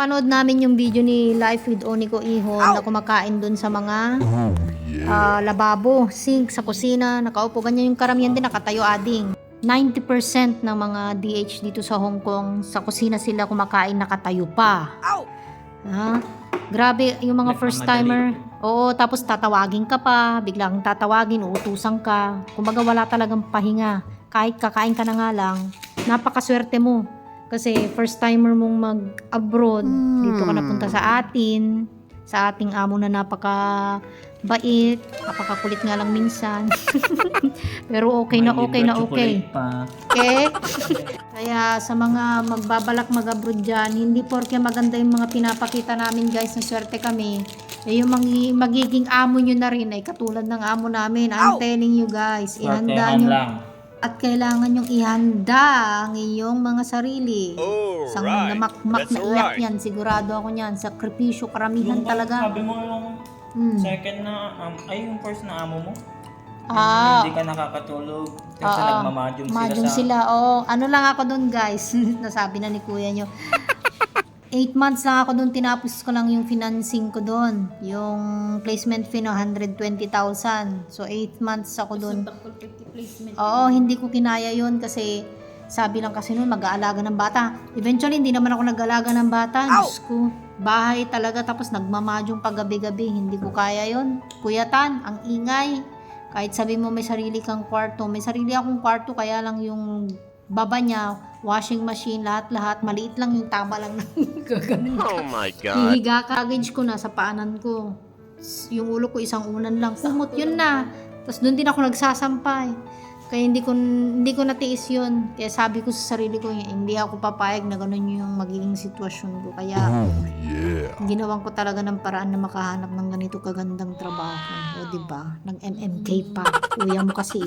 Panood namin yung video ni Life with Oniko Ihon na kumakain dun sa mga lababo, sink, sa kusina, nakaupo. Ganyan yung karamihan din, nakatayo ading. 90% ng mga DH dito sa Hong Kong, sa kusina sila kumakain nakatayo pa. Ha? Grabe, yung mga first timer. Oo, tapos tatawagin ka pa, biglang tatawagin, uutusan ka. Kumbaga wala talagang pahinga. Kahit kakain ka na nga lang, napakaswerte mo. Kasi first timer mong mag-abroad, dito ka napunta sa ating amo na napaka-bait, napakakulit nga lang minsan. Pero okay na okay. Okay? Kaya sa mga magbabalak mag-abroad dyan, hindi porke maganda yung mga pinapakita namin guys, na swerte kami. Eh yung magiging amo nyo na rin ay katulad ng amo namin. I'm telling you guys, ihanda nyo. At kailangan yung ihanda ang iyong mga sarili. Isang namakmak na iyak yan. Sigurado ako niyan. Sakripisyo, karamihan Yung talaga. sabi mo yung second na, yung first na amo mo? Hindi ka nakakatulog kasi nagmamadyong sila. Oo. Ano lang ako dun guys. Nasabi na ni kuya nyo. 8 months lang ako dun. Tinapos ko lang yung financing ko dun. Yung placement fee no, 120,000. So 8 months ako dun. Oo, hindi ko kinaya yun kasi sabi lang kasi nun mag-aalaga ng bata. Eventually, hindi naman ako nag-aalaga ng bata. Diyos ko, bahay talaga tapos nagmamadyong paggabi-gabi. Hindi ko kaya yun. Kuya Tan, ang ingay. Kahit sabi mo may sarili kang kwarto. May sarili akong kwarto kaya lang yung baba niya, washing machine, lahat-lahat. Maliit lang yung tama lang ng gaganon. Oh my God. Hihiga ka, luggage ko na sa paanan ko. Yung ulo ko isang unan lang. Kumot yun na. Tapos doon din ako nagsasampay. Kaya hindi ko natiis yun. Kaya sabi ko sa sarili ko, hindi ako papayag na ganun yung magiging sitwasyon ko. Kaya ginawan ko talaga ng paraan na makahanap ng ganito kagandang trabaho. O diba? Nag MMK pa. Kuya mo kasi